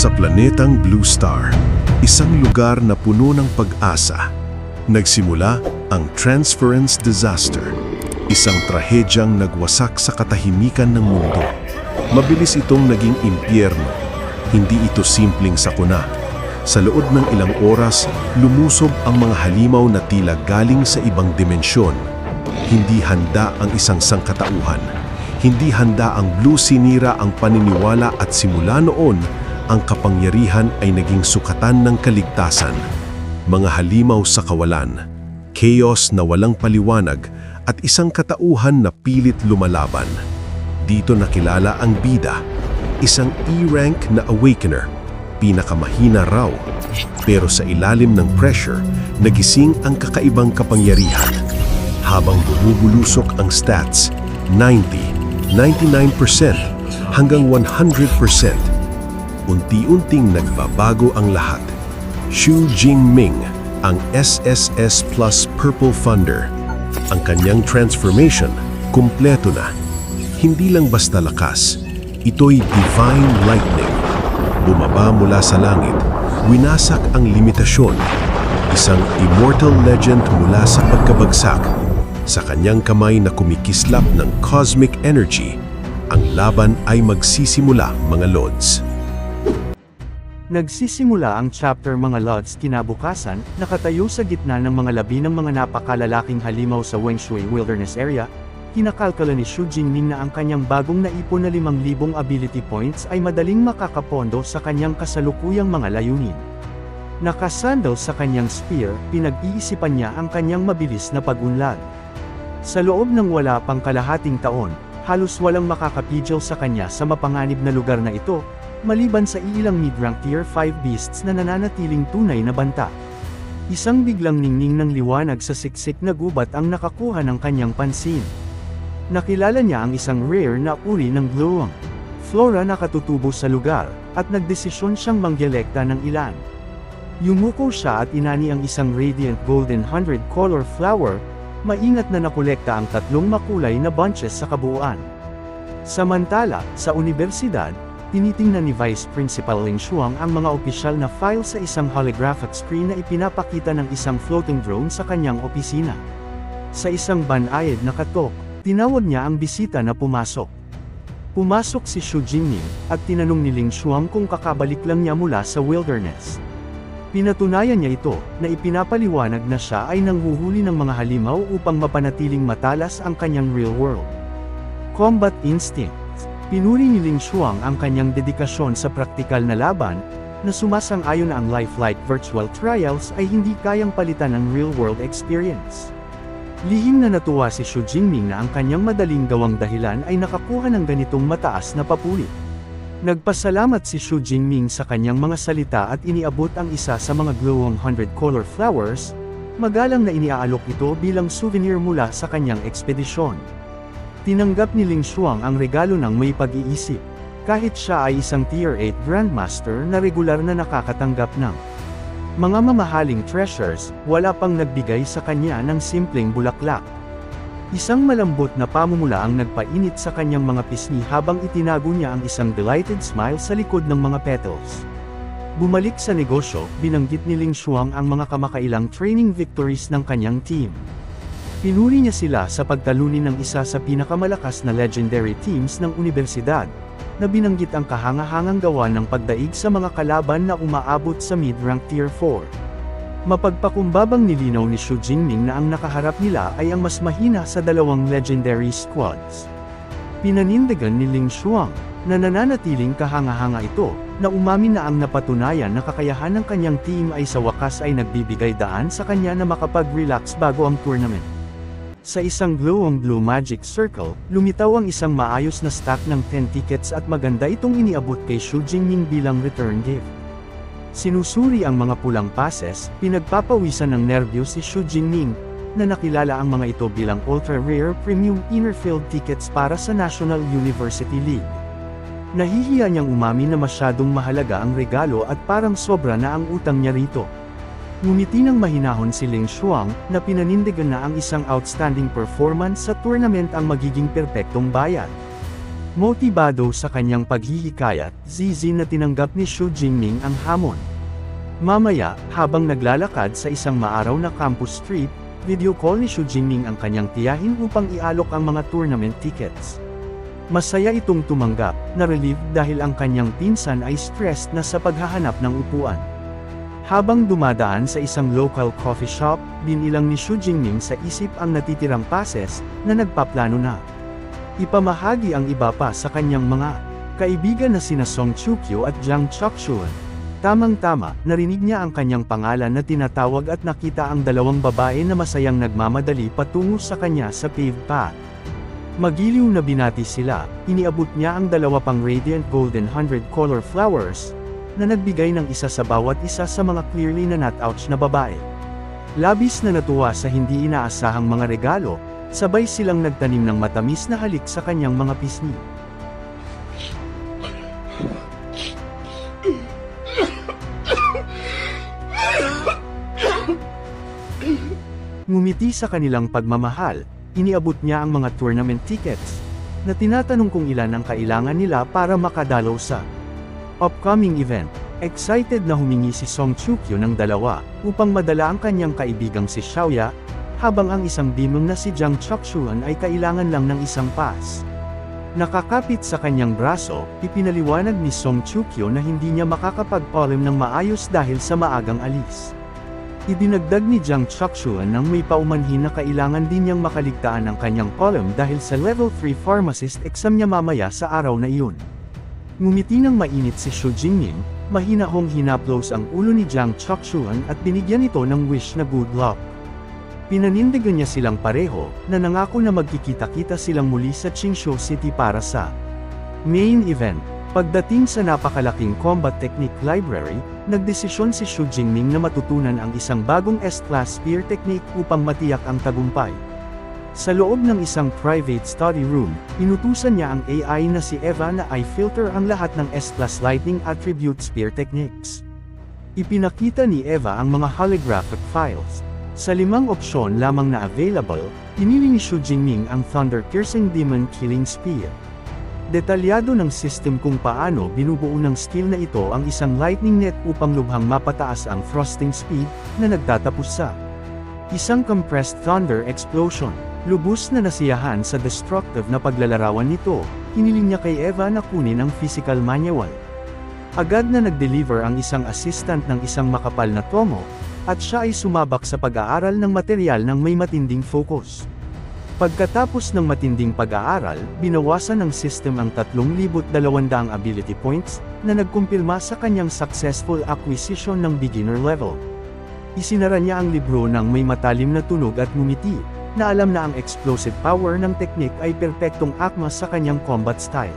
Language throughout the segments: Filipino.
Sa planetang Blue Star, isang lugar na puno ng pag-asa, nagsimula ang Transference Disaster, isang trahedyang nagwasak sa katahimikan ng mundo. Mabilis itong naging impyerno. Hindi ito simpleng sakuna. Sa loob ng ilang oras, lumusob ang mga halimaw na tila galing sa ibang dimensyon. Hindi handa ang isang sangkatauhan. Hindi handa ang Blue sinira ang paniniwala at simula noon, ang kapangyarihan ay naging sukatan ng kaligtasan. Mga halimaw sa kawalan, chaos na walang paliwanag at isang katauhan na pilit lumalaban. Dito nakilala ang bida, isang E-rank na awakener, pinakamahina raw. Pero sa ilalim ng pressure, nagising ang kakaibang kapangyarihan. Habang bumubulusok ang stats, 90, 99%, hanggang 100%. Unti-unting nagbabago ang lahat. Xu Jingming, ang SSS Plus Purple Thunder. Ang kanyang transformation, kumpleto na. Hindi lang basta lakas, ito'y Divine Lightning. Bumaba mula sa langit, winasak ang limitasyon. Isang immortal legend mula sa pagkabagsak. Sa kanyang kamay na kumikislap ng cosmic energy, ang laban ay magsisimula, mga Lods. Nagsisimula ang chapter mga Lods kinabukasan, nakatayo sa gitna ng mga labi ng mga napakalalaking halimaw sa Wengshui Wilderness Area. Kinakalkula ni Xu Jingming na ang kanyang bagong naipon na 5,000 ability points ay madaling makakapondo sa kanyang kasalukuyang mga layunin. Nakasandal sa kanyang spear, pinag-iisipan niya ang kanyang mabilis na pag-unlad. Sa loob ng wala pang kalahating taon, halos walang makakapigil sa kanya sa mapanganib na lugar na ito, maliban sa ilang mid-rank tier 5 beasts na nananatiling tunay na banta. Isang biglang ningning ng liwanag sa siksik na gubat ang nakakuha ng kanyang pansin. Nakilala niya ang isang rare na uri ng glowworm flora na katutubo sa lugar, at nagdesisyon siyang mangyelekta ng ilan. Yumuko siya at inani ang isang radiant golden 100-color flower, maingat na nakolekta ang 3 makulay na bunches sa kabuuan. Samantala, sa universidad, tinitingnan ni Vice Principal Ling Shuang ang mga opisyal na file sa isang holographic screen na ipinapakita ng isang floating drone sa kanyang opisina. Sa isang banayad na katok, tinawag niya ang bisita na pumasok. Pumasok si Xu Jingming, at tinanong ni Ling Shuang kung kakabalik lang niya mula sa wilderness. Pinatunayan niya ito, na ipinapaliwanag na siya ay nanghuhuli ng mga halimaw upang mapanatiling matalas ang kanyang real world combat instinct. Pinuri ni Ling Shuang ang kanyang dedikasyon sa praktikal na laban, na sumasang-ayon na ang lifelike virtual trials ay hindi kayang palitan ng real-world experience. Lihim na natuwa si Xu Jingming na ang kanyang madaling gawang dahilan ay nakakuha ng ganitong mataas na papuri. Nagpasalamat si Xu Jingming sa kanyang mga salita at iniabot ang isa sa mga glowing 100-color flowers, magalang na iniaalok ito bilang souvenir mula sa kanyang ekspedisyon. Tinanggap ni Ling Shuang ang regalo ng may pag-iisip, kahit siya ay isang Tier 8 Grandmaster na regular na nakakatanggap ng mga mamahaling treasures, wala pang nagbigay sa kanya ng simpleng bulaklak. Isang malambot na pamumula ang nagpainit sa kanyang mga pisngi habang itinago niya ang isang delighted smile sa likod ng mga petals. Bumalik sa negosyo, binanggit ni Ling Shuang ang mga kamakailang training victories ng kanyang team. Pinuri niya sila sa pagtalunin ng isa sa pinakamalakas na legendary teams ng universidad, na binanggit ang kahangahangang gawa ng pagdaig sa mga kalaban na umaabot sa mid-rank tier 4. Mapagpakumbabang nilinaw ni Xu Jingming na ang nakaharap nila ay ang mas mahina sa 2 legendary squads. Pinanindigan ni Ling Shuang, na nananatiling kahanga-hanga ito, na umamin na ang napatunayan na kakayahan ng kanyang team ay sa wakas ay nagbibigay daan sa kanya na makapag-relax bago ang tournament. Sa isang glowing blue magic circle, lumitaw ang isang maayos na stack ng 10 tickets at maganda itong iniabot kay Xu Jingming bilang return gift. Sinusuri ang mga pulang passes, pinagpapawisan ng nerbiyos si Xu Jingming, na nakilala ang mga ito bilang ultra-rare premium inner-field tickets para sa National University League. Nahihiya niyang umamin na masyadong mahalaga ang regalo at parang sobra na ang utang niya rito. Ngumiti ng mahinahon si Ling Shuang, na pinanindigan na ang isang outstanding performance sa tournament ang magiging perpektong bayad. Motibado sa kanyang paghihikayat, Zizi na tinanggap ni Xu Jingming ang hamon. Mamaya, habang naglalakad sa isang maaraw na campus street, video call ni Xu Jingming ang kanyang tiyahin upang ialok ang mga tournament tickets. Masaya itong tumanggap, na relieved dahil ang kanyang pinsan ay stressed na sa paghahanap ng upuan. Habang dumadaan sa isang local coffee shop, binilang ni Xu Jingming sa isip ang natitirang passes, na nagpaplano na ipamahagi ang iba pa sa kanyang mga kaibigan na sina Song Chukyo at Jiang Chokshuan. Tamang-tama, narinig niya ang kanyang pangalan na tinatawag at nakita ang dalawang babae na masayang nagmamadali patungo sa kanya sa paved path. Magiliw na binati sila, iniabot niya ang dalawa pang radiant golden 100-color flowers, na nagbigay ng isa sa bawat isa sa mga clearly na not-ouch na babae. Labis na natuwa sa hindi inaasahang mga regalo, sabay silang nagtanim ng matamis na halik sa kanyang mga pisngi. Ngumiti sa kanilang pagmamahal, iniabot niya ang mga tournament tickets, na tinatanong kung ilan ang kailangan nila para makadalaw sa upcoming event. Excited na humingi si Song Chukyo ng dalawa, upang madala ang kanyang kaibigang si Xiaoya, habang ang isang demon na si Jiang Chokshuan ay kailangan lang ng isang pass. Nakakapit sa kanyang braso, ipinaliwanag ni Song Chukyo na hindi niya makakapag-polim ng maayos dahil sa maagang alis. Idinagdag ni Jiang Chokshuan nang may paumanhin na kailangan din niyang makaligtaan ang kanyang polim dahil sa level 3 pharmacist exam niya mamaya sa araw na iyon. Ngumiti ng mainit si Xu Jingming, mahinahong hinaplos ang ulo ni Jiang Chokshuan at binigyan ito ng wish na good luck. Pinanindigan niya silang pareho, na nangako na magkikita-kita silang muli sa Qingshu City para sa main event. Pagdating sa napakalaking combat technique library, nagdesisyon si Xu Jingming na matutunan ang isang bagong S-class spear technique upang matiyak ang tagumpay. Sa loob ng isang private study room, inutusan niya ang AI na si Eva na i-filter ang lahat ng S-class lightning attribute spear techniques. Ipinakita ni Eva ang mga holographic files. Sa 5 opsyon lamang na available, pinili ni Xu Jingming ang Thunder Piercing Demon Killing Spear. Detalyado ng system kung paano binubuo ng skill na ito ang isang lightning net upang lubhang mapataas ang thrusting speed, na nagtatapos sa isang compressed thunder explosion. Lubos na nasiyahan sa destructive na paglalarawan nito, hiniling niya kay Eva na kunin ang physical manual. Agad na nag-deliver ang isang assistant ng isang makapal na tomo, at siya ay sumabak sa pag-aaral ng material ng may matinding focus. Pagkatapos ng matinding pag-aaral, binawasan ng system ang 3,200 ability points, na nagkumpirma sa kanyang successful acquisition ng beginner level. Isinara niya ang libro ng may matalim na tunog at ngumiti, na alam na ang explosive power ng teknik ay perpektong akma sa kanyang combat style.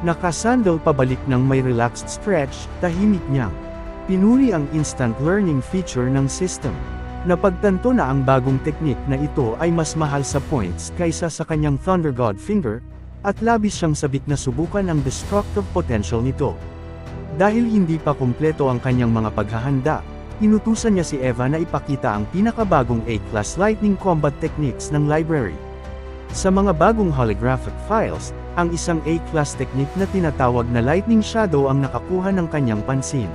Nakasandal pabalik ng may relaxed stretch, tahimik niyang pinuri ang instant learning feature ng system. Napagtanto na ang bagong teknik na ito ay mas mahal sa points kaysa sa kanyang Thunder God Finger, at labis siyang sabik na subukan ang destructive potential nito. Dahil hindi pa kumpleto ang kanyang mga paghahanda, inutusan niya si Eva na ipakita ang pinakabagong A-class lightning combat techniques ng library. Sa mga bagong holographic files, ang isang A-class technique na tinatawag na Lightning Shadow ang nakakuha ng kanyang pansin.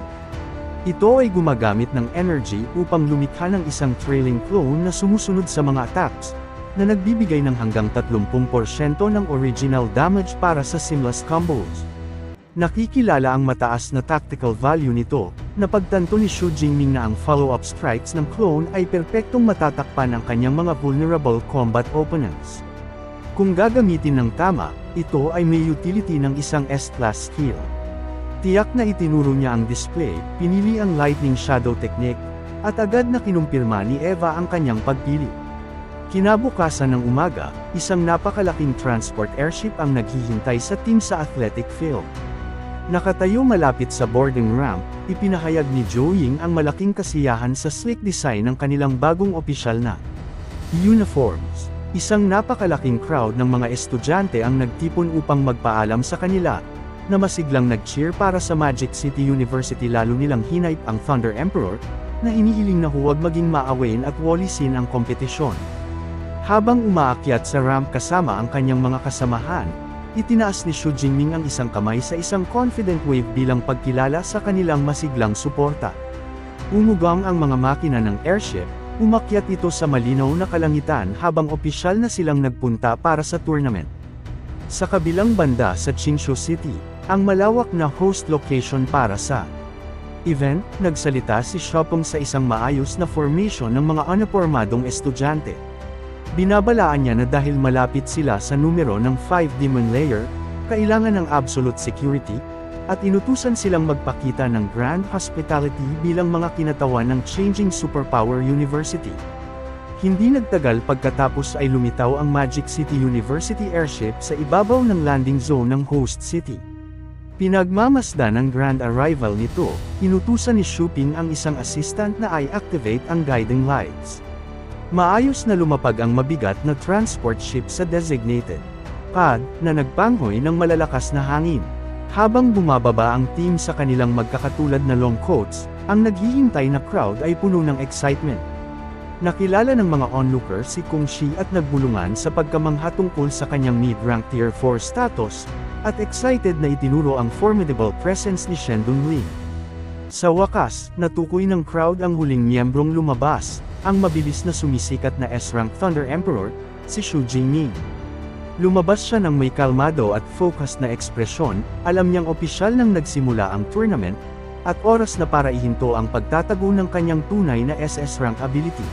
Ito ay gumagamit ng energy upang lumikha ng isang trailing clone na sumusunod sa mga attacks, na nagbibigay ng hanggang 30% ng original damage para sa seamless combos. Nakikilala ang mataas na tactical value nito, na pagtanto ni Xu Jingming na ang follow-up strikes ng clone ay perpektong matatakpan ang kanyang mga vulnerable combat opponents. Kung gagamitin ng tama, ito ay may utility ng isang S-class skill. Tiyak na itinuro niya ang display, pinili ang Lightning Shadow Technique, at agad na kinumpirma ni Eva ang kanyang pagpili. Kinabukasan ng umaga, isang napakalaking transport airship ang naghihintay sa team sa athletic field. Nakatayo malapit sa boarding ramp, ipinahayag ni Zhou Ying ang malaking kasiyahan sa sleek design ng kanilang bagong opisyal na uniforms. Isang napakalaking crowd ng mga estudyante ang nagtipon upang magpaalam sa kanila, na masiglang nag-cheer para sa Magic City University, lalo nilang hinayp ang Thunder Emperor, na inihiling na huwag maging maawain at walisin ang kompetisyon. Habang umaakyat sa ramp kasama ang kanyang mga kasamahan, Itinaas ni Xu Jingming ang isang kamay sa isang confident wave bilang pagkilala sa kanilang masiglang suporta. Umugang ang mga makina ng airship, umakyat ito sa malinaw na kalangitan habang opisyal na silang nagpunta para sa tournament. Sa kabilang banda sa Qingshu City, ang malawak na host location para sa event, nagsalita si Xiaopeng sa isang maayos na formation ng mga unipormadong estudyante. Binabalaan niya na dahil malapit sila sa numero ng 5 Demon Layer, kailangan ng absolute security, at inutusan silang magpakita ng grand hospitality bilang mga kinatawan ng Changing Superpower University. Hindi nagtagal pagkatapos ay lumitaw ang Magic City University airship sa ibabaw ng landing zone ng host city. Pinagmamasdan ng grand arrival nito, inutusan ni Xu Ping ang isang assistant na i-activate ang guiding lights. Maayos na lumapag ang mabigat na transport ship sa designated pad na nagpanghoy ng malalakas na hangin. Habang bumababa ang team sa kanilang magkakatulad na long coats, ang naghihintay na crowd ay puno ng excitement. Nakilala ng mga onlookers si Kung Shi at nagbulungan sa pagkamangha tungkol sa kanyang mid-rank tier 4 status, at excited na itinuro ang formidable presence ni Shen Dunling. Sa wakas, natukoy ng crowd ang huling miyembrong lumabas, ang mabilis na sumisikat na S-rank Thunder Emperor, si Xu Jingming. Lumabas siya ng may kalmado at focused na ekspresyon, alam niyang opisyal nang nagsimula ang tournament, at oras na para ihinto ang pagtatago ng kanyang tunay na SS rank ability.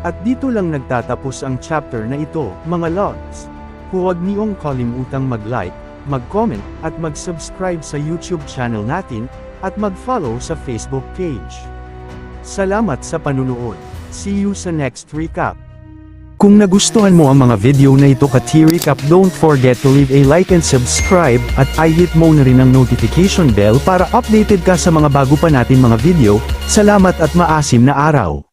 At dito lang nagtatapos ang chapter na ito, mga lods. Huwag niyong kalimutang mag-like, mag-comment, at mag-subscribe sa YouTube channel natin, at mag-follow sa Facebook page. Salamat sa panunood. See you sa next recap. Kung nagustuhan mo ang mga video na ito ka T-Recap, don't forget to leave a like and subscribe, at i-hit mo na rin ang notification bell para updated ka sa mga bago pa natin mga video. Salamat at maasim na araw!